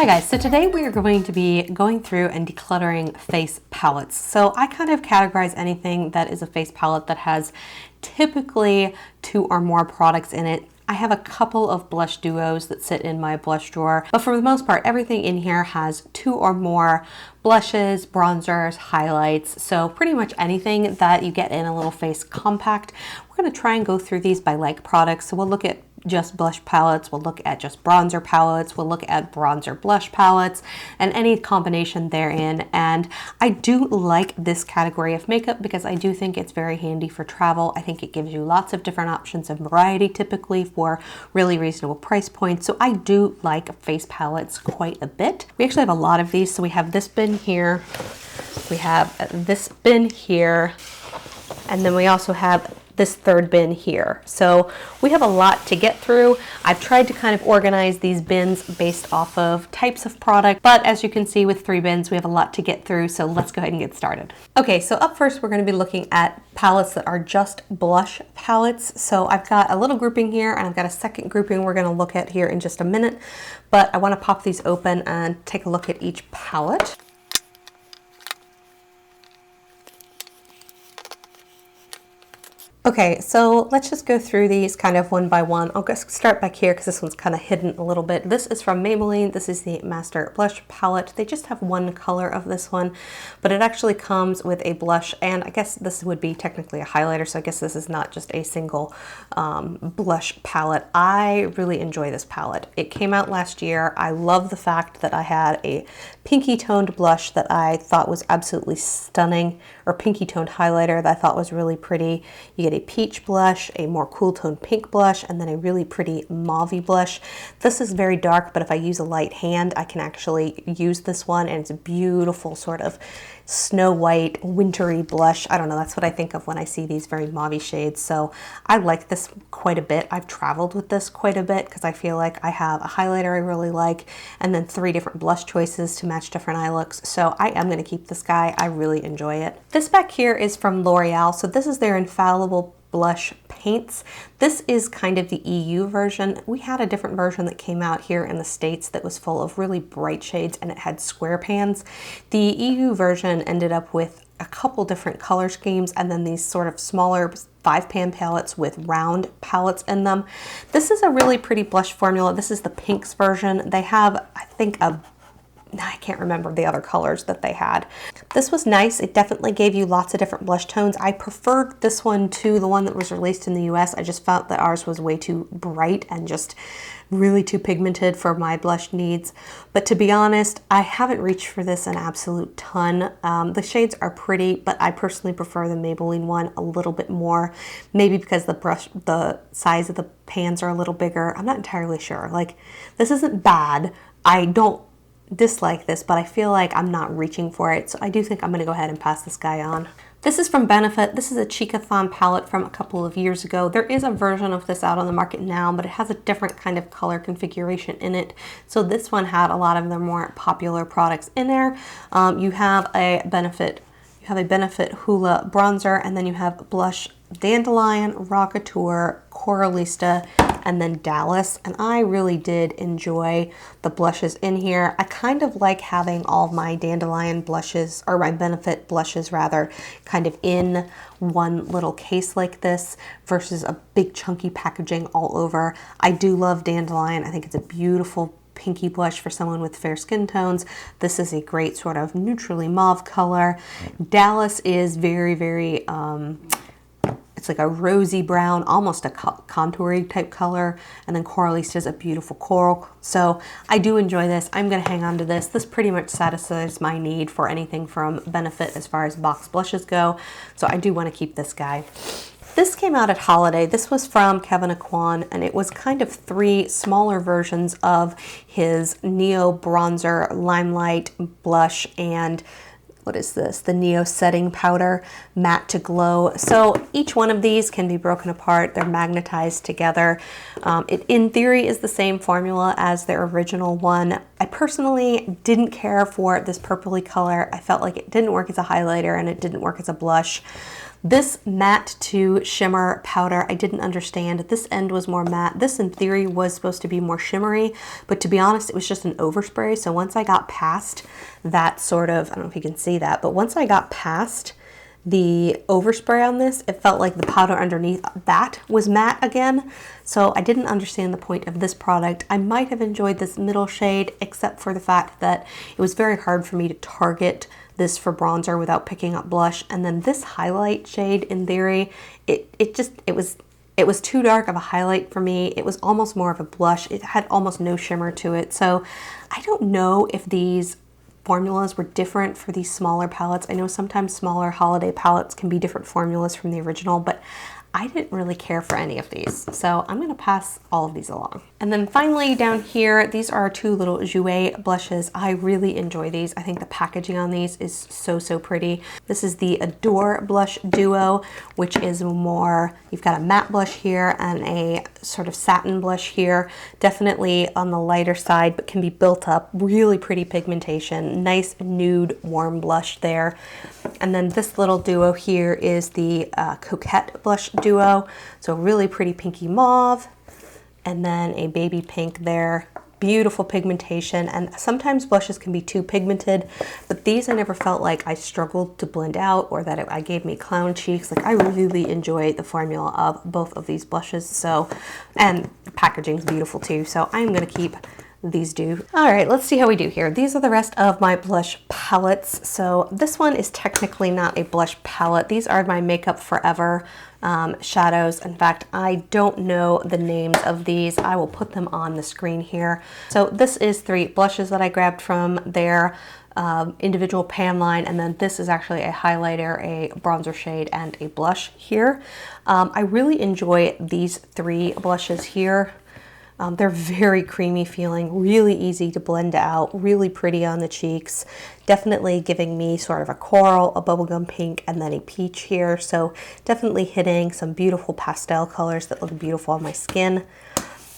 Hi guys, so today we are going to be going through and decluttering face palettes. So I kind of categorize anything that is a face palette that has typically 2 or more products in it. I have a couple of blush duos that sit in my blush drawer, but for the most part, everything in here has 2 or more blushes, bronzers, highlights, so pretty much anything that you get in a little face compact. We're going to try and go through these by like products, so we'll look at just blush palettes, we'll look at just bronzer palettes, we'll look at bronzer blush palettes, and any combination therein. And I do like this category of makeup because I do think it's very handy for travel. I think it gives you lots of different options and variety typically for really reasonable price points. So I do like face palettes quite a bit. We actually have a lot of these. So we have this bin here, we have this bin here, and then we also have this third bin here. So we have a lot to get through. I've tried to kind of organize these bins based off of types of product, but as you can see with 3 bins, we have a lot to get through. So let's go ahead and get started. Okay, so up first, we're going to be looking at palettes that are just blush palettes. So I've got a little grouping here and I've got a second grouping we're going to look at here in just a minute, but I want to pop these open and take a look at each palette. Okay, so let's just go through these kind of one by one. I'll just start back here because this one's kind of hidden a little bit. This is from Maybelline. This is the Master Blush Palette. They just have one color of this one, but it actually comes with a blush, and I guess this would be technically a highlighter, so I guess this is not just a single blush palette. I really enjoy this palette. It came out last year. I love the fact that I had a pinky toned blush that I thought was absolutely stunning, or pinky toned highlighter that I thought was really pretty. You get a peach blush, a more cool toned pink blush, and then a really pretty mauve-y blush. This is very dark, but if I use a light hand, I can actually use this one, and it's a beautiful sort of snow white, wintry blush. I don't know, that's what I think of when I see these very mauve-y shades. So I like this quite a bit. I've traveled with this quite a bit because I feel like I have a highlighter I really like, and then 3 different blush choices to match different eye looks. So I am going to keep this guy. I really enjoy it. This back here is from Loreal. So this is their Infallible blush paints. This is kind of the EU version. We had a different version that came out here in the States that was full of really bright shades and it had square pans. The EU version ended up with a couple different color schemes and then these sort of smaller 5-pan palettes with round palettes in them. This is a really pretty blush formula. This is the pinks version. They have, I think, I can't remember the other colors that they had. This was nice. It definitely gave you lots of different blush tones. I preferred this one to the one that was released in the US. I just felt that ours was way too bright and just really too pigmented for my blush needs. But to be honest, I haven't reached for this an absolute ton. The shades are pretty, but I personally prefer the Maybelline one a little bit more. Maybe because the size of the pans are a little bigger. I'm not entirely sure. Like, this isn't bad. I don't dislike this, but I feel like I'm not reaching for it, so I do think I'm going to go ahead and pass this guy on. This is from Benefit. This is a Cheekathon palette from a couple of years ago. There is a version of this out on the market now, but it has a different kind of color configuration in it. So this one had a lot of the more popular products in there. You have a Benefit Hula bronzer, and then you have blush Dandelion, Rockateur, Coralista, and then Dallas. And I really did enjoy the blushes in here. I kind of like having all of my Dandelion blushes, or my Benefit blushes rather, kind of in one little case like this versus a big chunky packaging all over. I do love Dandelion. I think it's a beautiful pinky blush for someone with fair skin tones. This is a great sort of neutrally mauve color. Dallas is very, very, it's like a rosy brown, almost a contoury type color. And then Coralista is a beautiful coral. So I do enjoy this. I'm going to hang on to this. This pretty much satisfies my need for anything from Benefit as far as box blushes go. So I do want to keep this guy. This came out at holiday. This was from Kevyn Aucoin, and it was kind of 3 smaller versions of his Neo Bronzer, Limelight Blush, and what is this? The Neo Setting Powder, Matte to Glow. So each one of these can be broken apart. They're magnetized together. It, in theory, is the same formula as their original one. I personally didn't care for this purpley color. I felt like it didn't work as a highlighter and it didn't work as a blush. This matte to shimmer powder, I didn't understand. This end was more matte. This in theory was supposed to be more shimmery, but to be honest, it was just an overspray. So once I got past that sort of, I don't know if you can see that, but once I got past the overspray on this, it felt like the powder underneath that was matte again. So I didn't understand the point of this product. I might have enjoyed this middle shade, except for the fact that it was very hard for me to target this for bronzer without picking up blush. And then this highlight shade, in theory, it was too dark of a highlight for me. It was almost more of a blush. It had almost no shimmer to it. So I don't know if these formulas were different for these smaller palettes. I know sometimes smaller holiday palettes can be different formulas from the original, but I didn't really care for any of these, so I'm gonna pass all of these along. And then finally down here, these are two little Jouer blushes. I really enjoy these. I think the packaging on these is so, so pretty. This is the Adore Blush Duo, which is more, you've got a matte blush here and a sort of satin blush here. Definitely on the lighter side, but can be built up. Really pretty pigmentation, nice nude warm blush there. And then this little duo here is the Coquette blush duo. So really pretty pinky mauve, and then a baby pink there. Beautiful pigmentation, and sometimes blushes can be too pigmented, but these I never felt like I struggled to blend out or that I gave me clown cheeks. Like, I really enjoy the formula of both of these blushes. So, and the packaging's beautiful too. So I'm gonna keep these do. All right, let's see how we do here. These are the rest of my blush palettes. So this one is technically not a blush palette. These are my Makeup Forever shadows. In fact, I don't know the names of these. I will put them on the screen here. So this is 3 blushes that I grabbed from their individual pan line, and then this is actually a highlighter, a bronzer shade, and a blush here. I really enjoy these 3 blushes here. They're very creamy feeling, really easy to blend out, really pretty on the cheeks. Definitely giving me sort of a coral, a bubblegum pink, and then a peach here. So definitely hitting some beautiful pastel colors that look beautiful on my skin.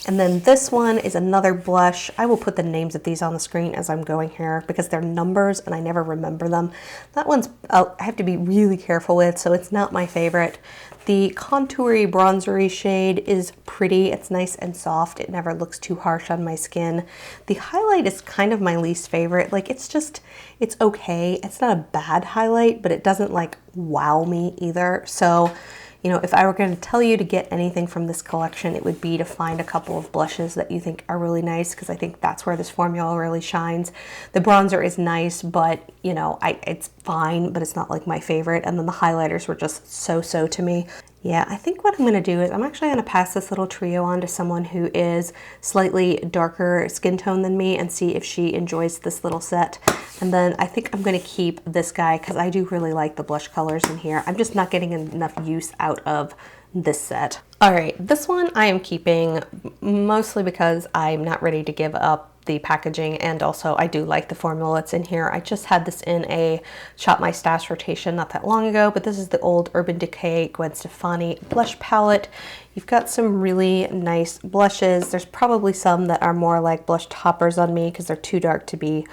And then this one is another blush. I will put the names of these on the screen as I'm going here because they're numbers and I never remember them. That one's, I have to be really careful with, so it's not my favorite. The contoury bronzery shade is pretty. It's nice and soft. It never looks too harsh on my skin. The highlight is kind of my least favorite. Like, it's just, it's okay. It's not a bad highlight, but it doesn't like wow me either. So, you know, if I were going to tell you to get anything from this collection, it would be to find a couple of blushes that you think are really nice, because I think that's where this formula really shines. The bronzer is nice, but, you know, it's fine, but it's not like my favorite. And then the highlighters were just so-so to me. Yeah, I think what I'm going to do is I'm actually going to pass this little trio on to someone who is slightly darker skin tone than me and see if she enjoys this little set. And then I think I'm going to keep this guy because I do really like the blush colors in here. I'm just not getting enough use out of this set. All right, this one I am keeping mostly because I'm not ready to give up the packaging, and also I do like the formula that's in here. I just had this in a Shop My Stash rotation not that long ago, but this is the old Urban Decay Gwen Stefani blush palette. You've got some really nice blushes. There's probably some that are more like blush toppers on me because they're too dark to be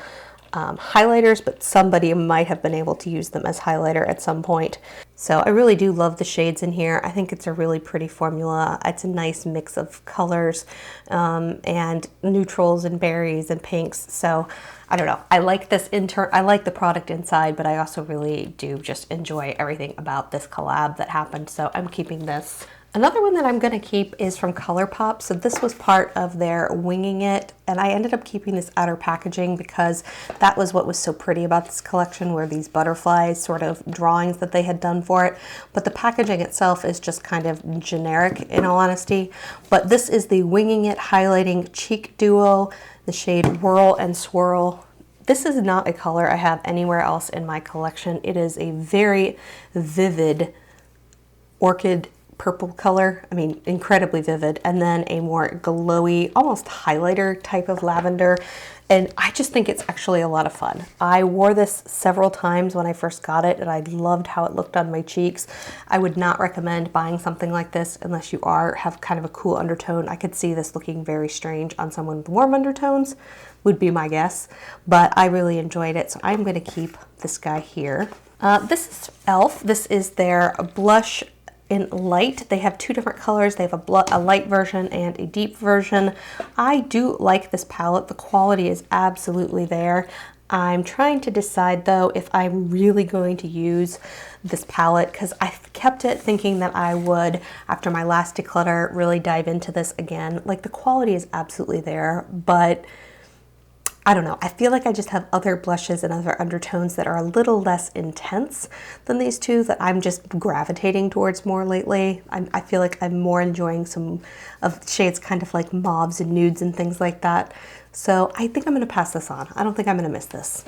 highlighters, but somebody might have been able to use them as highlighter at some point. So I really do love the shades in here. I think it's a really pretty formula. It's a nice mix of colors and neutrals and berries and pinks. So I don't know. I like this I like the product inside, but I also really do just enjoy everything about this collab that happened. So I'm keeping this. Another one that I'm going to keep is from ColourPop. So this was part of their Winging It, and I ended up keeping this outer packaging because that was what was so pretty about this collection, were these butterflies sort of drawings that they had done for it. But the packaging itself is just kind of generic, in all honesty. But this is the Winging It Highlighting Cheek Duo, the shade Whirl and Swirl. This is not a color I have anywhere else in my collection. It is a very vivid orchid purple color, I mean, incredibly vivid, and then a more glowy, almost highlighter type of lavender. And I just think it's actually a lot of fun. I wore this several times when I first got it, and I loved how it looked on my cheeks. I would not recommend buying something like this unless you have kind of a cool undertone. I could see this looking very strange on someone with warm undertones, would be my guess, but I really enjoyed it, so I'm going to keep this guy here. This is e.l.f. This is their blush in light. They have two different colors. They have a light version and a deep version. I do like this palette. The quality is absolutely there. I'm trying to decide though if I'm really going to use this palette, because I kept it thinking that I would, after my last declutter, really dive into this again. Like, the quality is absolutely there, but I don't know. I feel like I just have other blushes and other undertones that are a little less intense than these two that I'm just gravitating towards more lately. I feel like I'm more enjoying some of shades kind of like mauves and nudes and things like that. So I think I'm going to pass this on. I don't think I'm going to miss this.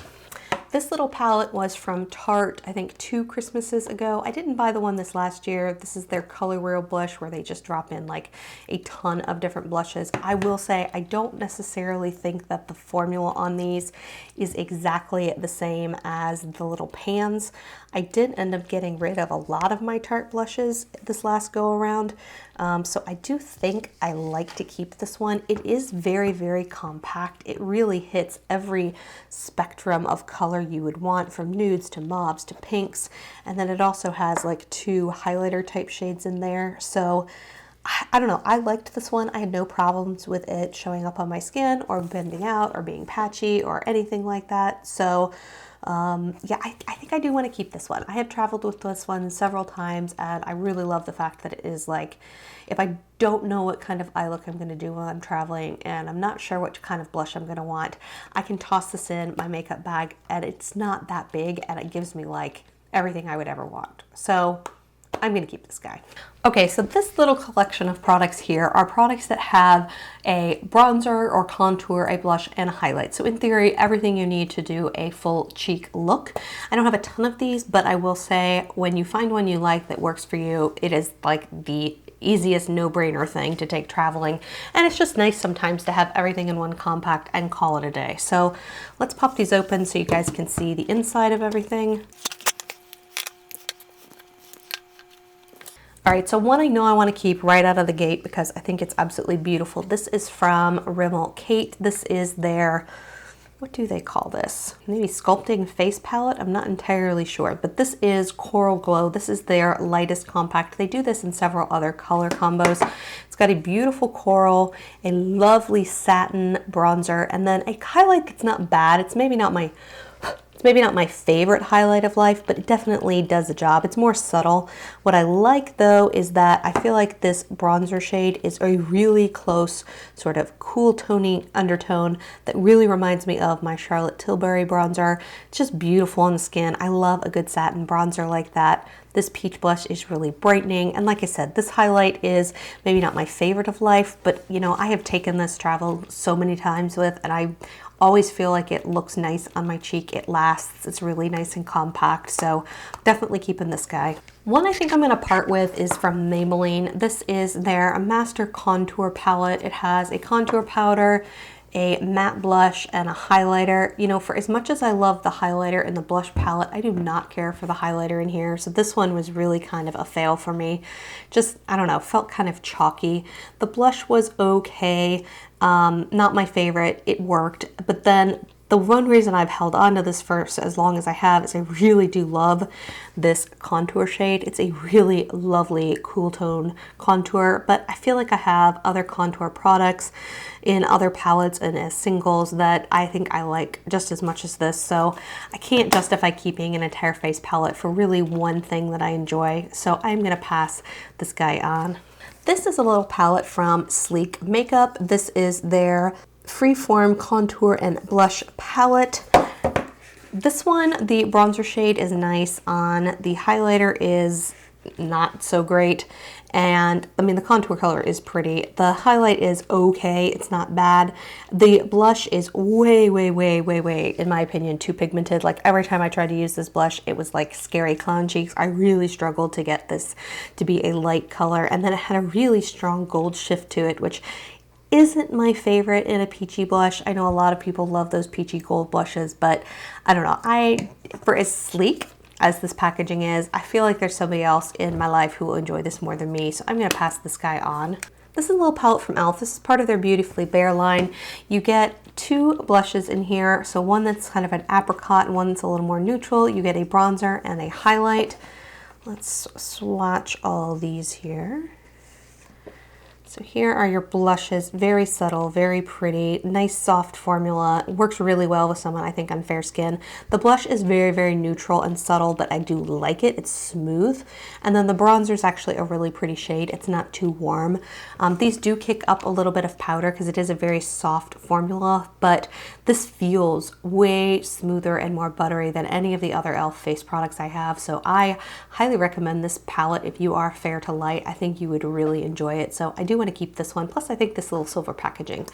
This little palette was from Tarte, I think 2 Christmases ago. I didn't buy the one this last year. This is their Loreal blush where they just drop in like a ton of different blushes. I will say I don't necessarily think that the formula on these is exactly the same as the little pans. I did end up getting rid of a lot of my Tarte blushes this last go around. So I do think I like to keep this one. It is very, very compact. It really hits every spectrum of color you would want, from nudes to mauves to pinks. And then it also has like 2 highlighter type shades in there. So I don't know, I liked this one. I had no problems with it showing up on my skin or bending out or being patchy or anything like that. So yeah, I think I do want to keep this one. I have traveled with this one several times, and I really love the fact that it is like, if I don't know what kind of eye look I'm going to do while I'm traveling and I'm not sure what kind of blush I'm going to want, I can toss this in my makeup bag and it's not that big and it gives me like everything I would ever want. So I'm going to keep this guy. Okay, so this little collection of products here are products that have a bronzer or contour, a blush, and a highlight. So in theory, everything you need to do a full cheek look. I don't have a ton of these, but I will say when you find one you like that works for you, it is like the easiest no-brainer thing to take traveling. And it's just nice sometimes to have everything in one compact and call it a day. So let's pop these open so you guys can see the inside of everything. All right, so one I know I want to keep right out of the gate because I think it's absolutely beautiful. This is from Rimmel Kate. This is their, what do they call this? Maybe sculpting face palette? I'm not entirely sure, but this is Coral Glow. This is their lightest compact. They do this in several other color combos. It's got a beautiful coral, a lovely satin bronzer, and then a highlight that's not bad. It's maybe not my favorite highlight of life, but it definitely does the job. It's more subtle. What I like though is that I feel like this bronzer shade is a really close sort of cool toning undertone that really reminds me of my Charlotte Tilbury bronzer. It's just beautiful on the skin. I love a good satin bronzer like that. This peach blush is really brightening. And like I said, this highlight is maybe not my favorite of life, but you know, I have taken this travel so many times with, and I always feel like it looks nice on my cheek. It lasts. It's really nice and compact. So definitely keeping this guy. One I think I'm going to part with is from Maybelline. This is their Master Contour Palette. It has a contour powder, a matte blush, and a highlighter. You know, for as much as I love the highlighter in the blush palette, I do not care for the highlighter in here. So this one was really kind of a fail for me. Just, I don't know, felt kind of chalky. The blush was okay. Not my favorite. It worked. But then the one reason I've held on to this for as long as I have is I really do love this contour shade. It's a really lovely cool tone contour, but I feel like I have other contour products in other palettes and as singles that I think I like just as much as this. So I can't justify keeping an entire face palette for really one thing that I enjoy. So I'm going to pass this guy on. This is a little palette from Sleek Makeup. This is their Freeform Contour and Blush Palette. This one, the bronzer shade is nice on. The highlighter is not so great. And I mean, the contour color is pretty. The highlight is okay. It's not bad. The blush is way, in my opinion, too pigmented. Like every time I tried to use this blush, it was like scary clown cheeks. I really struggled to get this to be a light color. And then it had a really strong gold shift to it, which isn't my favorite in a peachy blush. I know a lot of people love those peachy gold blushes, but I don't know. For as sleek as this packaging is, I feel like there's somebody else in my life who will enjoy this more than me, so I'm going to pass this guy on. This is a little palette from e.l.f. This is part of their Beautifully Bare line. You get two blushes in here. So one that's kind of an apricot and one that's a little more neutral. You get a bronzer and a highlight. Let's swatch all these here. So here are your blushes, very subtle, very pretty, nice soft formula. It works really well with someone, I think, on fair skin. The blush is very, very neutral and subtle, but I do like it. It's smooth. And then the bronzer is actually a really pretty shade. It's not too warm. These do kick up a little bit of powder because it is a very soft formula, but this feels way smoother and more buttery than any of the other e.l.f. face products I have. So I highly recommend this palette if you are fair to light. I think you would really enjoy it. So I do want to keep this one. Plus I think this little silver packaging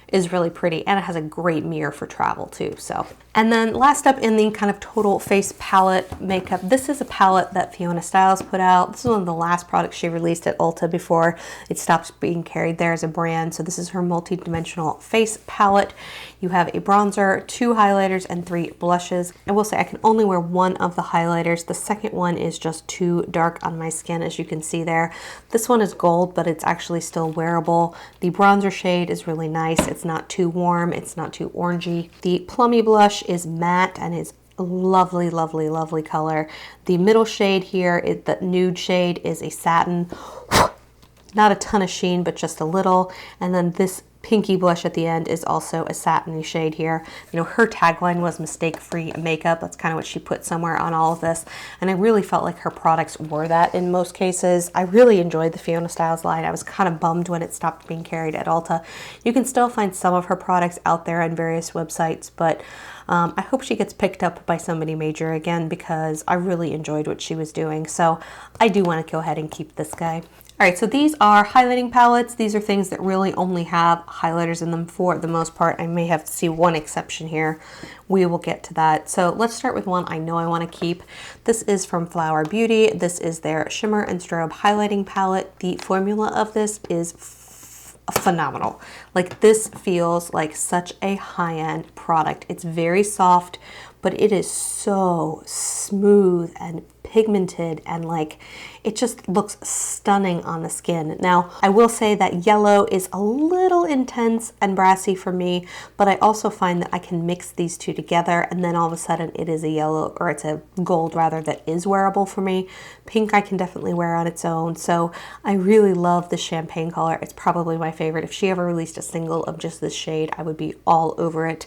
is really pretty, and it has a great mirror for travel too. So, and then last up in the kind of total face palette makeup, this is a palette that Fiona Styles put out. This is one of the last products she released at Ulta before it stopped being carried there as a brand. So this is her multi-dimensional face palette. You have a bronzer, 2 highlighters, and 3 blushes. I will say I can only wear one of the highlighters. The second one is just too dark on my skin, as you can see there. This one is gold, but it's actually still wearable. The bronzer shade is really nice. It's not too warm. It's not too orangey. The plummy blush is matte and is a lovely, lovely, lovely color. The middle shade here, the nude shade, is a satin. Not a ton of sheen, but just a little. And then this pinky blush at the end is also a satiny shade here. You know, her tagline was mistake-free makeup. That's kind of what she put somewhere on all of this. And I really felt like her products were that in most cases. I really enjoyed the Fiona Styles line. I was kind of bummed when it stopped being carried at Ulta. You can still find some of her products out there on various websites, but I hope she gets picked up by somebody major again because I really enjoyed what she was doing. So I do want to go ahead and keep this guy. All right, so these are highlighting palettes. These are things that really only have highlighters in them for the most part. I may have to see one exception here. We will get to that. So let's start with one I know I want to keep. This is from Flower Beauty. This is their Shimmer and Strobe highlighting palette. The formula of this is phenomenal. Like, this feels like such a high-end product. It's very soft, but it is so smooth and pigmented, and like, it just looks stunning on the skin. Now, I will say that yellow is a little intense and brassy for me, but I also find that I can mix these two together and then all of a sudden it is a yellow, or it's a gold rather, that is wearable for me. Pink I can definitely wear on its own. So I really love the champagne color. It's probably my favorite. If she ever released a single of just this shade, I would be all over it.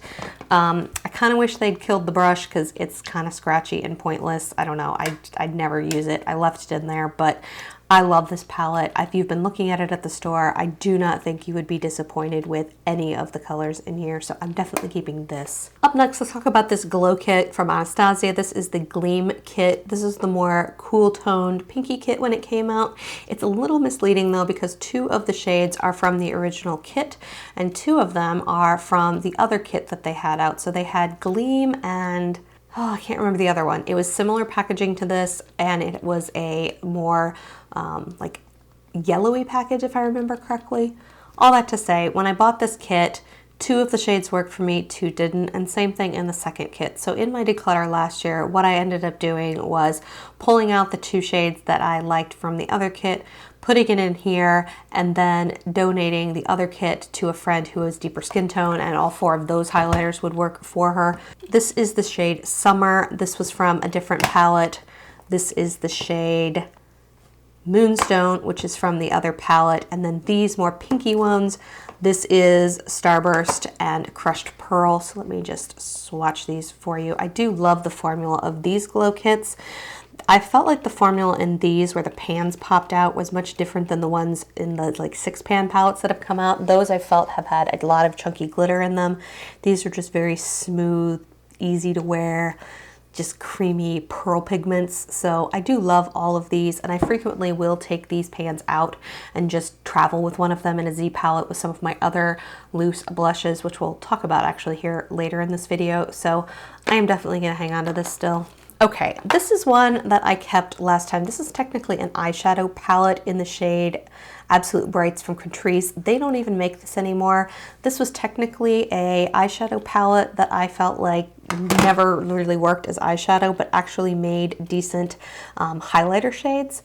I kind of wish they'd killed the brush because it's kind of scratchy and pointless. I don't know. I'd never use it. I left it in there, but I love this palette. If you've been looking at it at the store, I do not think you would be disappointed with any of the colors in here, so I'm definitely keeping this. Up next, let's talk about this glow kit from Anastasia. This is the Gleam kit. This is the more cool toned pinky kit when it came out. It's a little misleading though, because 2 of the shades are from the original kit and 2 of them are from the other kit that they had out. So they had Gleam and I can't remember the other one. It was similar packaging to this, and it was a more like yellowy package, if I remember correctly. All that to say, when I bought this kit, 2 of the shades worked for me, 2 didn't, and same thing in the second kit. So in my declutter last year, what I ended up doing was pulling out the 2 shades that I liked from the other kit, putting it in here, and then donating the other kit to a friend who has deeper skin tone, and all 4 of those highlighters would work for her. This is the shade Summer. This was from a different palette. This is the shade Moonstone, which is from the other palette. And then these more pinky ones, this is Starburst and Crushed Pearl. So let me just swatch these for you. I do love the formula of these glow kits. I felt like the formula in these, where the pans popped out, was much different than the ones in the like 6-pan palettes that have come out. Those I felt have had a lot of chunky glitter in them. These are just very smooth, easy to wear, just creamy pearl pigments. So I do love all of these, and I frequently will take these pans out and just travel with one of them in a Z palette with some of my other loose blushes, which we'll talk about actually here later in this video. So I am definitely going to hang on to this still. Okay, this is one that I kept last time. This is technically an eyeshadow palette in the shade Absolute Brights from Catrice. They don't even make this anymore. This was technically a eyeshadow palette that I felt like never really worked as eyeshadow, but actually made decent highlighter shades.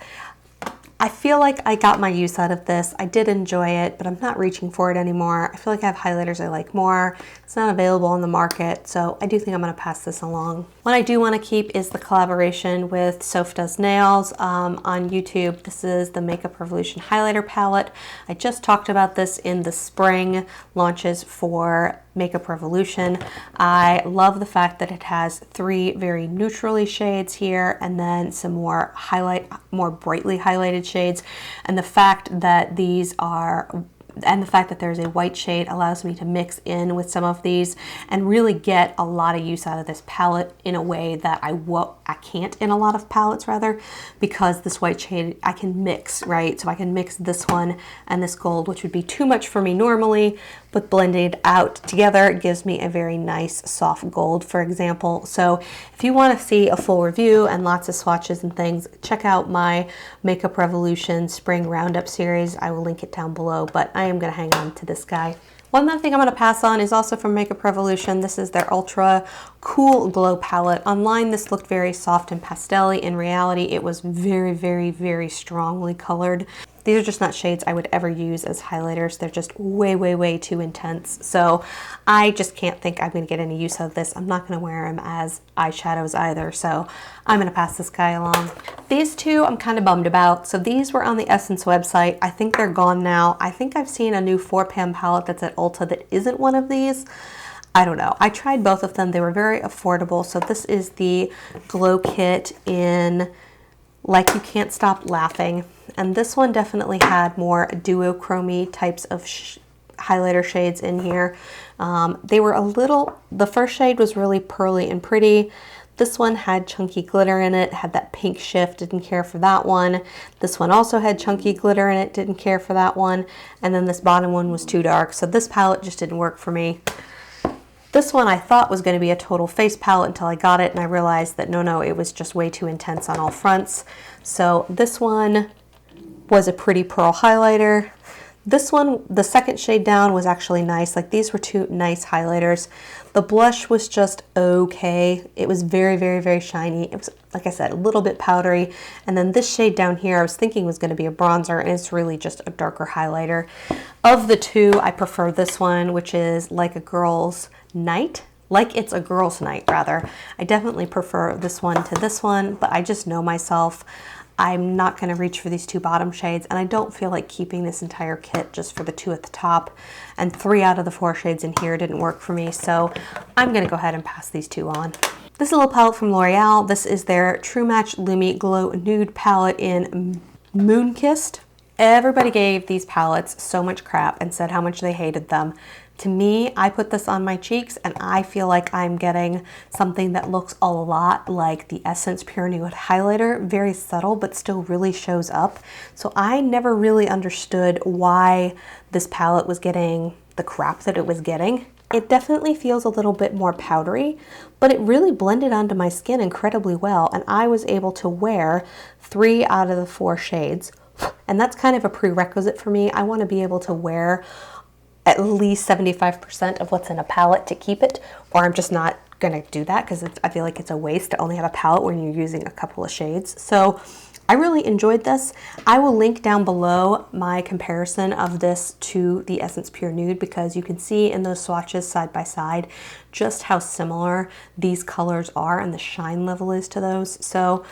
I feel like I got my use out of this. I did enjoy it, but I'm not reaching for it anymore. I feel like I have highlighters I like more. It's not available on the market, so I do think I'm gonna pass this along. What I do wanna keep is the collaboration with Soph Does Nails on YouTube. This is the Makeup Revolution highlighter palette. I just talked about this in the spring launches for Makeup Revolution. I love the fact that it has 3 very neutrally shades here and then some more brightly highlighted shades, and the fact that there's a white shade allows me to mix in with some of these and really get a lot of use out of this palette in a way that I can't in a lot of palettes, rather, because this white shade I can mix, right? So I can mix this one and this gold, which would be too much for me normally, but blended out together it gives me a very nice soft gold, for example. So if you want to see a full review and lots of swatches and things, check out my Makeup Revolution Spring Roundup series. I will link it down below, but I am going to hang on to this guy. One other thing I'm going to pass on is also from Makeup Revolution. This is their Ultra Cool Glow palette. Online, this looked very soft and pastel-y. In reality, it was very, very, very strongly colored. These are just not shades I would ever use as highlighters. They're just way, way, way too intense. So I just can't think I'm going to get any use out of this. I'm not going to wear them as eyeshadows either. So I'm going to pass this guy along. These two I'm kind of bummed about. So these were on the Essence website. I think they're gone now. I think I've seen a new 4pan palette that's at Ulta that isn't one of these. I don't know. I tried both of them. They were very affordable. So this is the Glow Kit in Like You Can't Stop Laughing. And this one definitely had more duochrome types of highlighter shades in here. They were the first shade was really pearly and pretty. This one had chunky glitter in it, had that pink shift, didn't care for that one. This one also had chunky glitter in it, didn't care for that one. And then this bottom one was too dark, so this palette just didn't work for me. This one I thought was going to be a total face palette until I got it and I realized that no, it was just way too intense on all fronts. So this one was a pretty pearl highlighter. This one, the second shade down, was actually nice. Like, these were two nice highlighters. The blush was just okay. It was very, very, very shiny. It was, like I said, a little bit powdery. And then this shade down here I was thinking was going to be a bronzer, and it's really just a darker highlighter. Of the two, I prefer this one, which is Like It's a Girl's Night, rather. I definitely prefer this one to this one, but I just know myself. I'm not going to reach for these two bottom shades, and I don't feel like keeping this entire kit just for the two at the top. And 3 out of the 4 shades in here didn't work for me, so I'm going to go ahead and pass these two on. This is a little palette from L'Oreal. This is their True Match Lumi Glow Nude palette in Moon Kissed. Everybody gave these palettes so much crap and said how much they hated them. To me, I put this on my cheeks and I feel like I'm getting something that looks a lot like the Essence Pure Nude highlighter, very subtle but still really shows up. So I never really understood why this palette was getting the crap that it was getting. It definitely feels a little bit more powdery, but it really blended onto my skin incredibly well, and I was able to wear 3 out of the 4 shades. And that's kind of a prerequisite for me. I want to be able to wear at least 75% of what's in a palette to keep it, or I'm just not gonna do that because I feel like it's a waste to only have a palette when you're using a couple of shades. So I really enjoyed this. I will link down below my comparison of this to the Essence Pure Nude, because you can see in those swatches side by side just how similar these colors are and the shine level is to those. So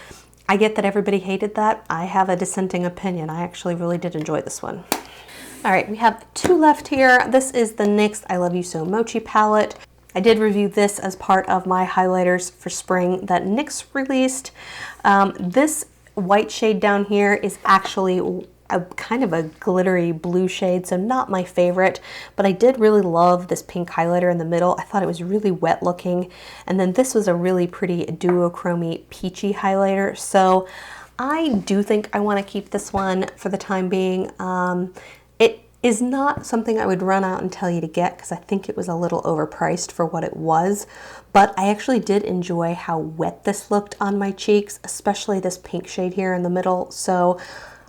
I get that everybody hated that. I have a dissenting opinion. I actually really did enjoy this one. All right, we have 2 left here. This is the NYX I Love You So Mochi palette. I did review this as part of my highlighters for spring that NYX released. This white shade down here is actually a kind of a glittery blue shade, so not my favorite, but I did really love this pink highlighter in the middle. I thought it was really wet looking. And then this was a really pretty duochrome peachy highlighter. So I do think I want to keep this one for the time being. It is not something I would run out and tell you to get because I think it was a little overpriced for what it was, but I actually did enjoy how wet this looked on my cheeks, especially this pink shade here in the middle. So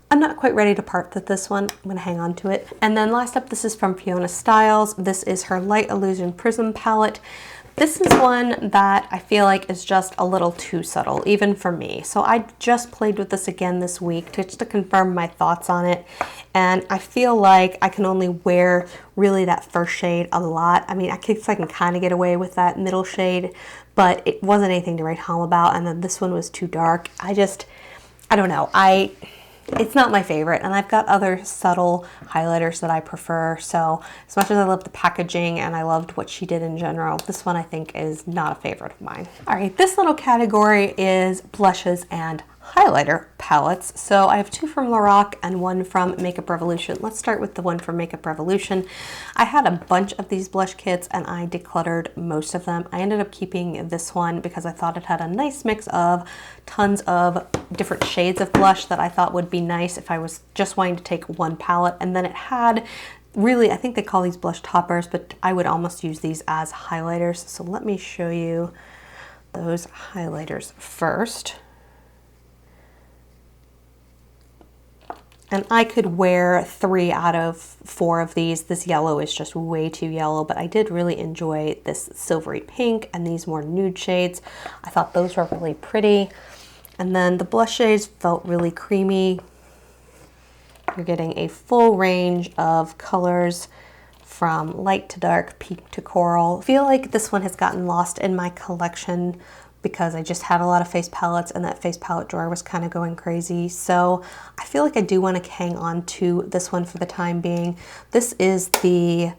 I'm not quite ready to part with this one. I'm gonna hang on to it. And then last up, this is from Fiona Styles. This is her Light Illusion Prism palette. This is one that I feel like is just a little too subtle, even for me. So I just played with this again this week just to confirm my thoughts on it. And I feel like I can only wear really that first shade a lot. I mean, I can kind of get away with that middle shade, but it wasn't anything to write home about. And then this one was too dark. I don't know. It's not my favorite, and I've got other subtle highlighters that I prefer. So as much as I love the packaging and I loved what she did in general, this one I think is not a favorite of mine. All right, this little category is blushes and highlighter palettes. So I have two from Loreal and one from Makeup Revolution. Let's start with the one from Makeup Revolution. I had a bunch of these blush kits and I decluttered most of them. I ended up keeping this one because I thought it had a nice mix of tons of different shades of blush that I thought would be nice if I was just wanting to take one palette. And then it had really, I think they call these blush toppers, but I would almost use these as highlighters. So let me show you those highlighters first. And I could wear 3 out of 4 of these. This yellow is just way too yellow, but I did really enjoy this silvery pink and these more nude shades. I thought those were really pretty. And then the blush shades felt really creamy. You're getting a full range of colors from light to dark, pink to coral. I feel like this one has gotten lost in my collection because I just had a lot of face palettes and that face palette drawer was kind of going crazy. So I feel like I do want to hang on to this one for the time being. This is the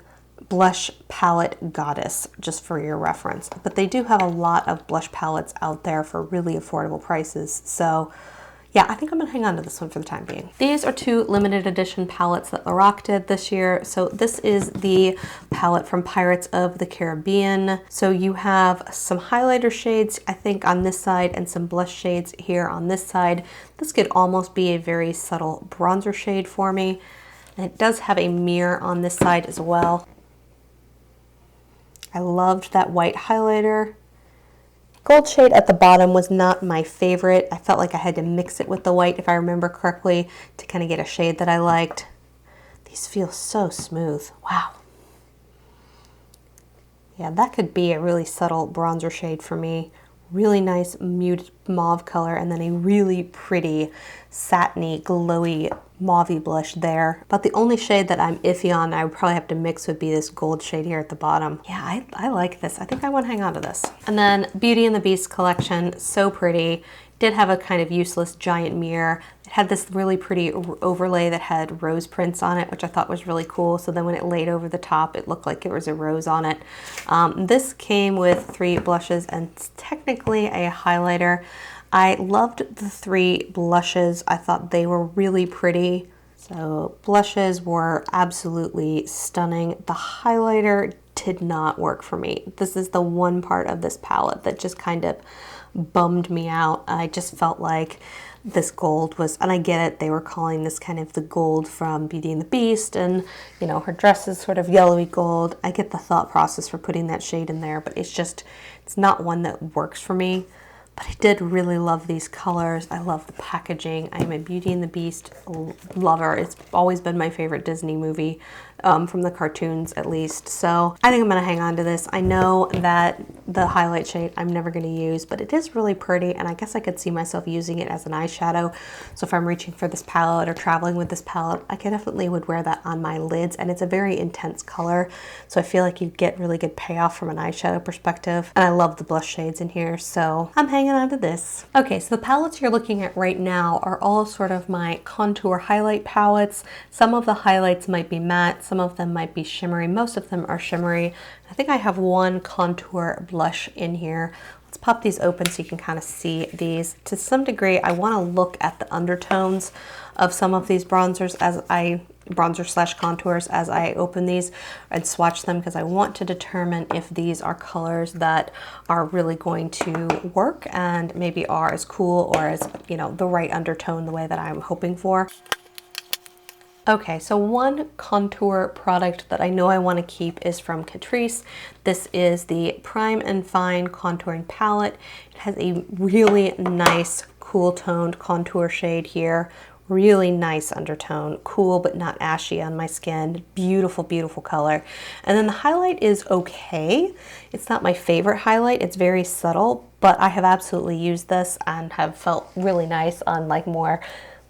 Blush Palette Goddess, just for your reference. But they do have a lot of blush palettes out there for really affordable prices. So yeah, I think I'm gonna hang on to this one for the time being. These are 2 limited edition palettes that Loreal did this year. So this is the palette from Pirates of the Caribbean. So you have some highlighter shades, I think, on this side and some blush shades here on this side. This could almost be a very subtle bronzer shade for me. And it does have a mirror on this side as well. I loved that white highlighter. Gold shade at the bottom was not my favorite. I felt like I had to mix it with the white, if I remember correctly, to kind of get a shade that I liked. These feel so smooth. Wow. Yeah, that could be a really subtle bronzer shade for me. Really nice muted mauve color, and then a really pretty satiny, glowy mauvey blush there. But the only shade that I'm iffy on, I would probably have to mix, would be this gold shade here at the bottom. Yeah, I like this. I think I want to hang on to this. And then Beauty and the Beast collection, so pretty. Did have a kind of useless giant mirror. It had this really pretty overlay that had rose prints on it, which I thought was really cool. So then when it laid over the top, it looked like it was a rose on it. This came with 3 blushes and technically a highlighter. I loved the 3 blushes. I thought they were really pretty. So blushes were absolutely stunning. The highlighter did not work for me. This is the one part of this palette that just kind of bummed me out. I just felt like this gold was, and I get it, they were calling this kind of the gold from Beauty and the Beast, and you know, her dress is sort of yellowy gold. I get the thought process for putting that shade in there, but it's not one that works for me. But I did really love these colors. I love the packaging. I'm a Beauty and the Beast lover. It's always been my favorite Disney movie, from the cartoons at least. So I think I'm gonna hang on to this. I know that the highlight shade I'm never gonna use, but it is really pretty, and I guess I could see myself using it as an eyeshadow. So if I'm reaching for this palette or traveling with this palette, I definitely would wear that on my lids, and it's a very intense color. So I feel like you get really good payoff from an eyeshadow perspective. And I love the blush shades in here, so I'm hanging on to this. Okay, so the palettes you're looking at right now are all sort of my contour highlight palettes. Some of the highlights might be matte, some of them might be shimmery, most of them are shimmery. I think I have one contour blush in here. Let's pop these open so you can kind of see these. To some degree, I want to look at the undertones of some of these bronzers slash contours as I open these and swatch them, because I want to determine if these are colors that are really going to work and maybe are as cool or as, you know, the right undertone the way that I'm hoping for. Okay, so one contour product that I know I want to keep is from Catrice. This is the Prime and Fine Contouring Palette. It has a really nice, cool toned contour shade here. Really nice undertone, cool but not ashy on my skin. Beautiful, beautiful color. And then the highlight is okay. It's not my favorite highlight. It's very subtle, but I have absolutely used this and have felt really nice on like more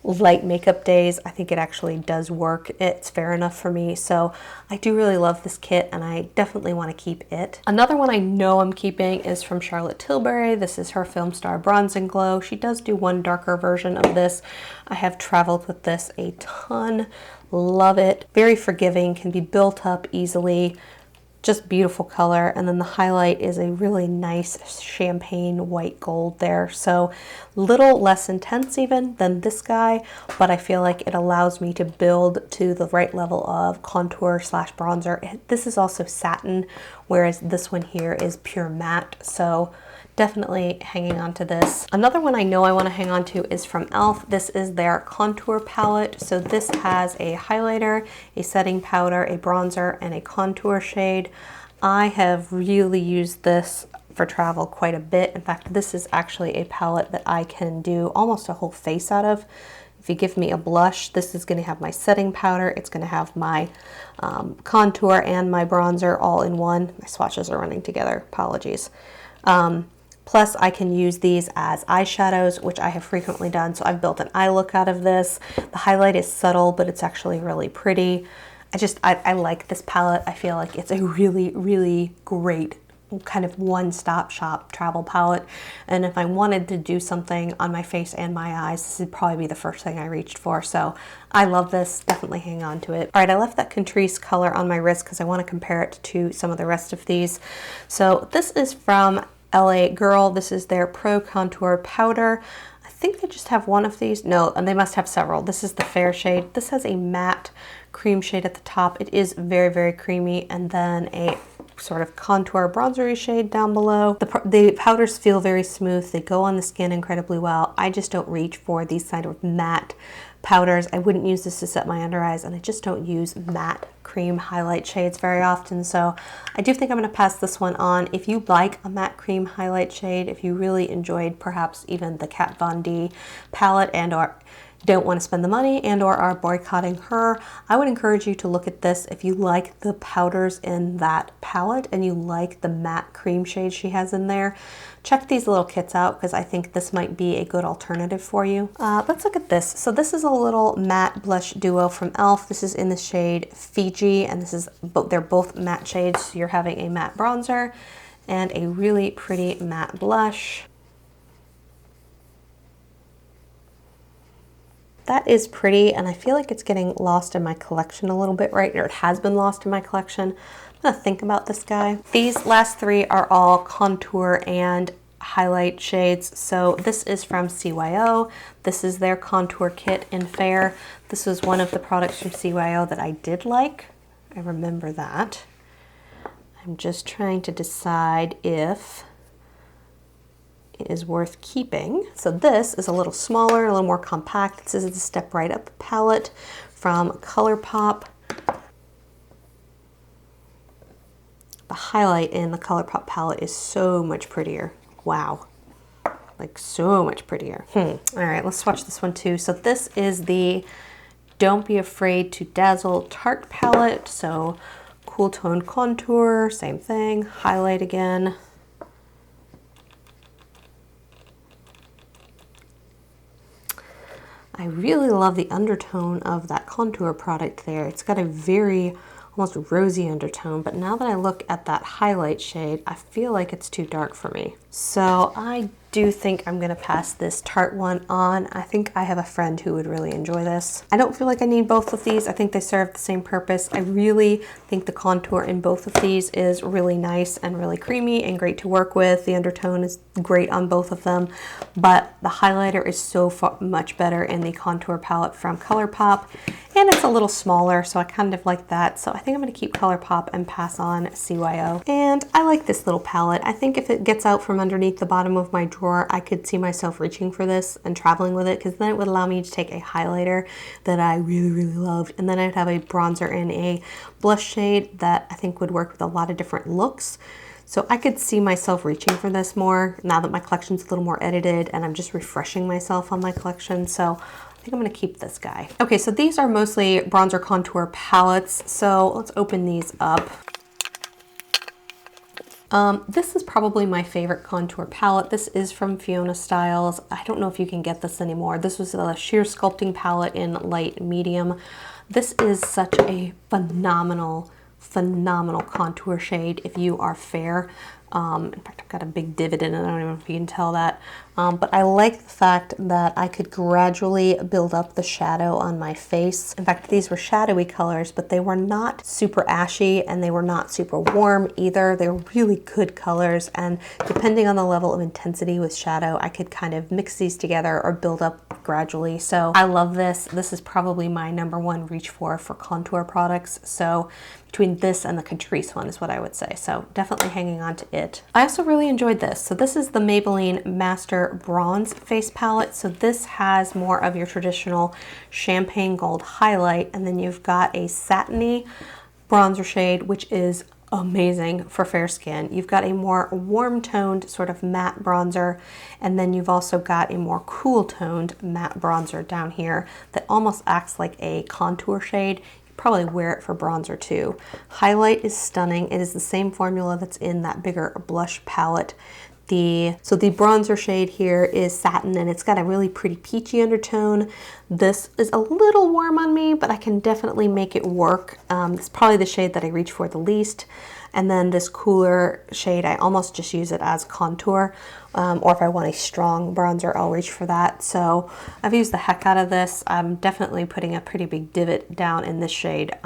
light makeup days. I think it actually does work. It's fair enough for me. So I do really love this kit and I definitely want to keep it. Another one I know I'm keeping is from Charlotte Tilbury. This is her Film Star Bronze and Glow. She does do one darker version of this. I have traveled with this a ton. Love it. Very forgiving, can be built up easily. Just beautiful color. And then the highlight is a really nice champagne white gold there. So little less intense even than this guy, but I feel like it allows me to build to the right level of contour slash bronzer. This is also satin, whereas this one here is pure matte. So definitely hanging on to this. Another one I know I want to hang on to is from e.l.f. This is their contour palette. So this has a highlighter, a setting powder, a bronzer, and a contour shade. I have really used this for travel quite a bit. In fact, this is actually a palette that I can do almost a whole face out of. If you give me a blush, this is going to have my setting powder, it's going to have my contour and my bronzer all in one. My swatches are running together, apologies. Plus, I can use these as eyeshadows, which I have frequently done. So I've built an eye look out of this. The highlight is subtle, but it's actually really pretty. I like this palette. I feel like it's a really, really great kind of one-stop shop travel palette. And if I wanted to do something on my face and my eyes, this would probably be the first thing I reached for. So I love this, definitely hang on to it. All right, I left that Catrice color on my wrist because I want to compare it to some of the rest of these. So this is from LA Girl. This is their Pro Contour Powder. I think they just have one of these. No, and they must have several. This is the fair shade. This has a matte cream shade at the top. It is very, very creamy. And then a sort of contour bronzery shade down below. The powders feel very smooth. They go on the skin incredibly well. I just don't reach for these kind of matte powders. I wouldn't use this to set my under eyes, and I just don't use matte cream highlight shades very often. So I do think I'm going to pass this one on. If you like a matte cream highlight shade, if you really enjoyed perhaps even the Kat Von D palette and or don't want to spend the money and or are boycotting her, I would encourage you to look at this. If you like the powders in that palette and you like the matte cream shade she has in there, check these little kits out because I think this might be a good alternative for you. Let's look at this. So this is a little matte blush duo from e.l.f. This is in the shade Fiji, and this is they're both matte shades. So you're having a matte bronzer and a really pretty matte blush. That is pretty, and I feel like it's getting lost in my collection a little bit, right? Or it has been lost in my collection. I'm gonna think about this guy. These last three are all contour and highlight shades. So this is from CYO. This is their contour kit in Fair. This is one of the products from CYO that I did like. I remember that. I'm just trying to decide if it is worth keeping. So this is a little smaller, a little more compact. This is a Step Right Up palette from ColourPop. The highlight in the ColourPop palette is so much prettier. Wow, like so much prettier. All right, let's swatch this one too. So this is the Don't Be Afraid to Dazzle Tarte palette. So cool tone contour, same thing, highlight again. I really love the undertone of that contour product there. It's got a very almost rosy undertone, but now that I look at that highlight shade, I feel like it's too dark for me. So I do think I'm gonna pass this Tarte one on. I think I have a friend who would really enjoy this. I don't feel like I need both of these. I think they serve the same purpose. I really think the contour in both of these is really nice and really creamy and great to work with. The undertone is great on both of them, but the highlighter is so much better in the contour palette from ColourPop, and it's a little smaller, so I kind of like that. So I think I'm gonna keep ColourPop and pass on CYO. And I like this little palette. I think if it gets out from underneath the bottom of my drawer, I could see myself reaching for this and traveling with it, because then it would allow me to take a highlighter that I really, really loved, and then I'd have a bronzer and a blush shade that I think would work with a lot of different looks. So I could see myself reaching for this more now that my collection's a little more edited and I'm just refreshing myself on my collection. So think I'm gonna keep this guy. Okay, so these are mostly bronzer contour palettes. So let's open these up. This is probably my favorite contour palette. This is from Fiona Styles. I don't know if you can get this anymore. This was the Sheer Sculpting palette in light medium. This is such a phenomenal contour shade if you are fair. In fact, I've got a big divot in it. I don't even know if you can tell that. But I like the fact that I could gradually build up the shadow on my face. In fact, these were shadowy colors, but they were not super ashy and they were not super warm either. They were really good colors, and depending on the level of intensity with shadow, I could kind of mix these together or build up gradually. So I love this. This is probably my #1 reach for contour products. So between this and the Catrice one is what I would say. So definitely hanging on to it. I also really enjoyed this. So this is the Maybelline Master Bronze Face Palette. So this has more of your traditional champagne gold highlight, and then you've got a satiny bronzer shade, which is amazing for fair skin. You've got a more warm toned sort of matte bronzer, and then you've also got a more cool toned matte bronzer down here that almost acts like a contour shade. Probably wear it for bronzer too. Highlight is stunning. It is the same formula that's in that bigger blush palette. So the bronzer shade here is satin, and it's got a really pretty peachy undertone. This is a little warm on me, but I can definitely make it work. It's probably the shade that I reach for the least. And then this cooler shade, I almost just use it as contour. Or if I want a strong bronzer, I'll reach for that. So I've used the heck out of this. I'm definitely putting a pretty big divot down in this shade.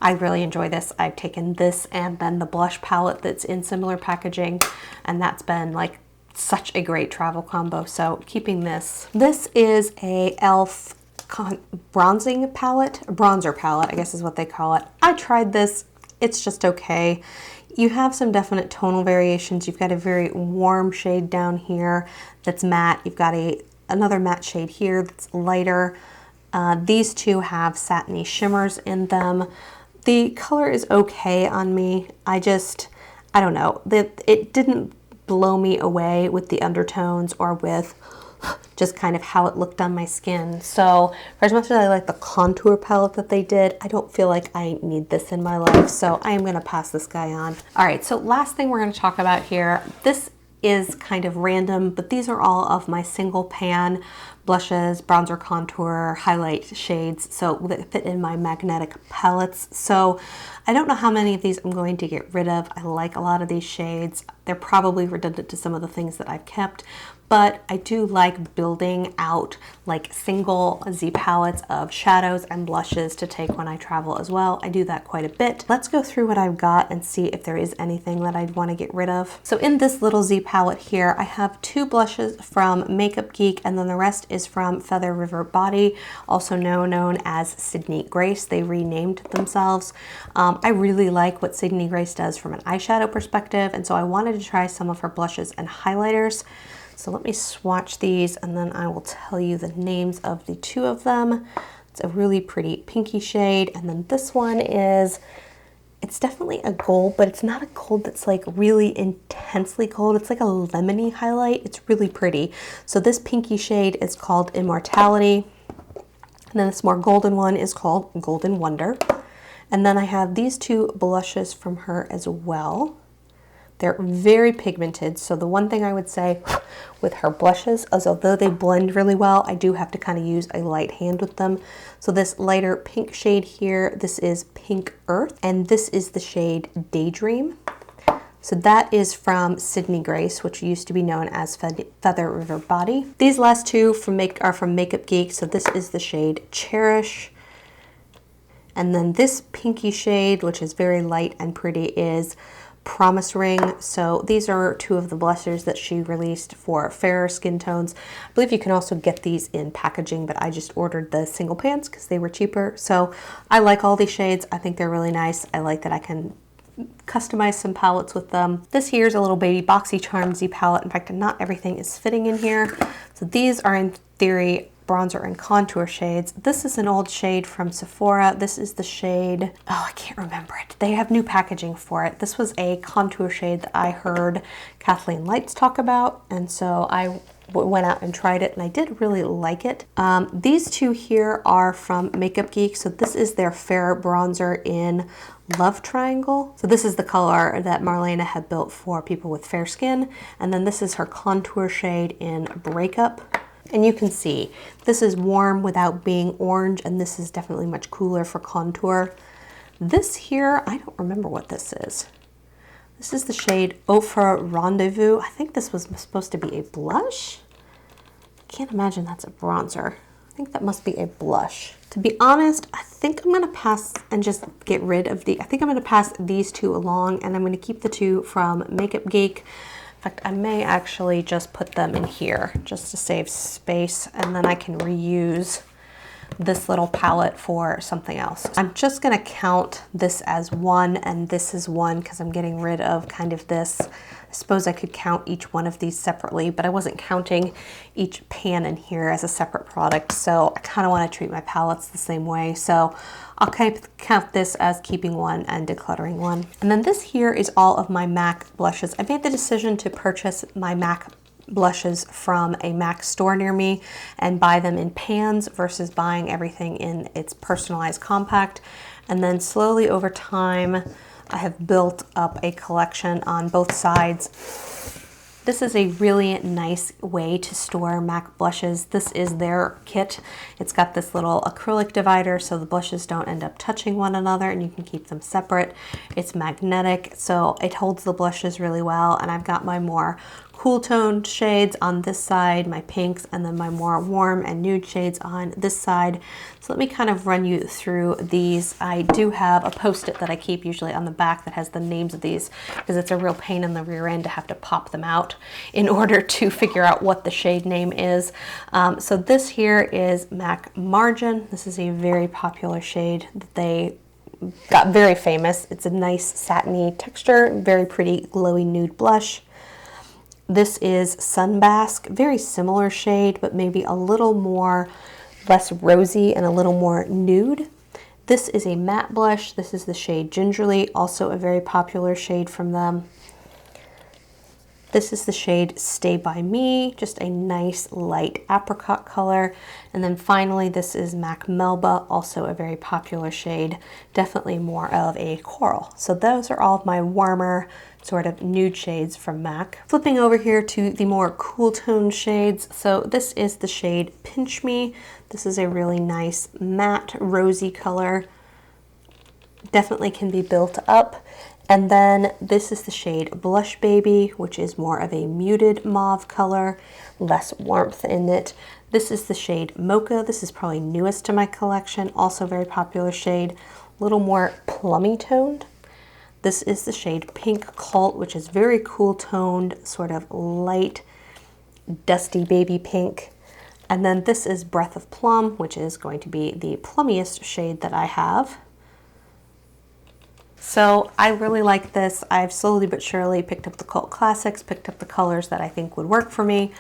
I really enjoy this. I've taken this and then the blush palette that's in similar packaging, and that's been like such a great travel combo. So keeping this. This is a e.l.f. bronzer palette, I guess is what they call it. I tried this. It's just okay. You have some definite tonal variations. You've got a very warm shade down here that's matte. You've got another matte shade here that's lighter. These two have satiny shimmers in them. The color is okay on me. I don't know. It didn't blow me away with the undertones or with just kind of how it looked on my skin. So for as much as I like the contour palette that they did, I don't feel like I need this in my life. So I am gonna pass this guy on. All right, so last thing we're gonna talk about here. This is kind of random, but these are all of my single pan blushes, bronzer, contour, highlight shades, so that fit in my magnetic palettes. So I don't know how many of these I'm going to get rid of. I like a lot of these shades. They're probably redundant to some of the things that I've kept, but I do like building out like single Z palettes of shadows and blushes to take when I travel as well. I do that quite a bit. Let's go through what I've got and see if there is anything that I'd want to get rid of. So in this little Z palette here, I have 2 blushes from Makeup Geek, and then the rest is from Feather River Body, also known as Sydney Grace. They renamed themselves. I really like what Sydney Grace does from an eyeshadow perspective, and so I wanted to try some of her blushes and highlighters. So let me swatch these and then I will tell you the names of the 2 of them. It's a really pretty pinky shade, and then this one it's definitely a gold, but it's not a gold that's like really intensely gold. It's like a lemony highlight. It's really pretty. So this pinky shade is called Immortality, and then this more golden one is called Golden Wonder. And then I have these 2 blushes from her as well. They're very pigmented, so the one thing I would say with her blushes is although they blend really well, I do have to kind of use a light hand with them. So this lighter pink shade here, this is Pink Earth, and this is the shade Daydream. So that is from Sydney Grace, which used to be known as Feather River Body. These last 2 are from Makeup Geek, so this is the shade Cherish. And then this pinky shade, which is very light and pretty, is Promise Ring. So these are 2 of the blushes that she released for fairer skin tones. I believe you can also get these in packaging, but I just ordered the single pans because they were cheaper. So I like all these shades. I think they're really nice. I like that I can customize some palettes with them. This here is a little baby boxy charm Z palette. In fact, not everything is fitting in here. So these are in theory bronzer and contour shades. This is an old shade from Sephora. This is the shade, oh, I can't remember it. They have new packaging for it. This was a contour shade that I heard Kathleen Lights talk about, and so I went out and tried it, and I did really like it. These two here are from Makeup Geek. So this is their fair bronzer in Love Triangle. So this is the color that Marlena had built for people with fair skin. And then this is her contour shade in Breakup. And you can see this is warm without being orange, and this is definitely much cooler for contour. This here, I don't remember what this is. This is the shade Ofra Rendezvous. I think this was supposed to be a blush. I can't imagine that's a bronzer. I think that must be a blush. To be honest, I think I'm gonna pass and just get rid of I think I'm gonna pass these two along, and I'm gonna keep the two from Makeup Geek. In fact, I may actually just put them in here just to save space, and then I can reuse this little palette for something else. I'm just gonna count this as one and this is one because I'm getting rid of kind of this. I suppose I could count each one of these separately, but I wasn't counting each pan in here as a separate product, so I kind of want to treat my palettes the same way. So I'll count this as keeping one and decluttering one. And then this here is all of my MAC blushes. I made the decision to purchase my MAC blushes from a MAC store near me and buy them in pans versus buying everything in its personalized compact. And then slowly over time, I have built up a collection on both sides. This is a really nice way to store MAC blushes. This is their kit. It's got this little acrylic divider so the blushes don't end up touching one another, and you can keep them separate. It's magnetic, so it holds the blushes really well. And I've got my more cool toned shades on this side, my pinks, and then my more warm and nude shades on this side. So let me kind of run you through these. I do have a post-it that I keep usually on the back that has the names of these, because it's a real pain in the rear end to have to pop them out in order to figure out what the shade name is. So this here is MAC Margin. This is a very popular shade that they got very famous. It's a nice satiny texture, very pretty glowy nude blush. This is Sunbask, very similar shade, but maybe a little more, less rosy and a little more nude. This is a matte blush. This is the shade Gingerly, also a very popular shade from them. This is the shade Stay By Me, just a nice light apricot color. And then finally, this is MAC Melba, also a very popular shade, definitely more of a coral. So those are all of my warmer sort of nude shades from MAC. Flipping over here to the more cool tone shades. So this is the shade Pinch Me. This is a really nice matte rosy color. Definitely can be built up. And then this is the shade Blush Baby, which is more of a muted mauve color, less warmth in it. This is the shade Mocha. This is probably newest to my collection, also very popular shade, a little more plummy toned. This is the shade Pink Cult, which is very cool toned, sort of light, dusty baby pink. And then this is Breath of Plum, which is going to be the plummiest shade that I have. So I really like this. I've slowly but surely picked up the cult classics, picked up the colors that I think would work for me.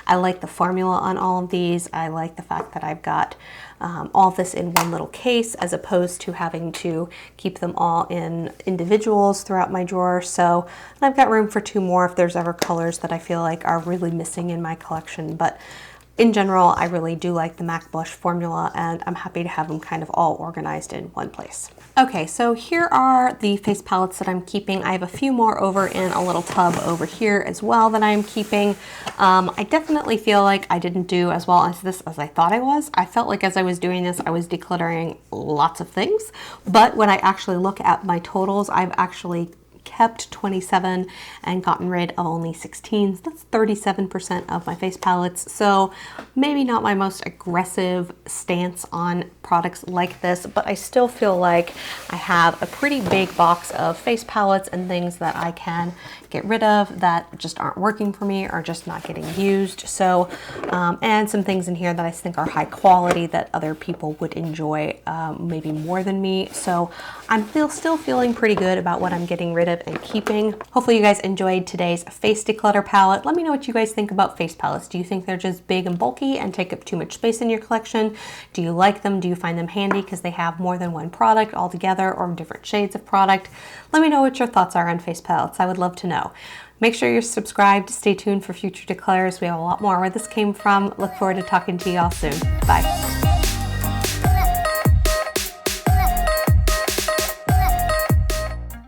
I like the formula on all of these. I like the fact that I've got all this in one little case as opposed to having to keep them all in individuals throughout my drawer. So I've got room for two more if there's ever colors that I feel like are really missing in my collection. But in general, I really do like the MAC blush formula, and I'm happy to have them kind of all organized in one place. Okay, so here are the face palettes that I'm keeping. I have a few more over in a little tub over here as well that I'm keeping. I definitely feel like I didn't do as well as this as I thought I was. I felt like as I was doing this, I was decluttering lots of things, but when I actually look at my totals, I've actually kept 27 and gotten rid of only 16. So that's 37% of my face palettes. So maybe not my most aggressive stance on products like this, but I still feel like I have a pretty big box of face palettes and things that I can get rid of that just aren't working for me or just not getting used. So, and some things in here that I think are high quality that other people would enjoy maybe more than me. So I'm still feeling pretty good about what I'm getting rid of and keeping. Hopefully you guys enjoyed today's face declutter palette. Let me know what you guys think about face palettes. Do you think they're just big and bulky and take up too much space in your collection? Do you like them? Do you find them handy because they have more than one product all together or different shades of product? Let me know what your thoughts are on face palettes. I would love to know. Make sure you're subscribed. Stay tuned for future declutters. We have a lot more where this came from. Look forward to talking to you all soon. Bye.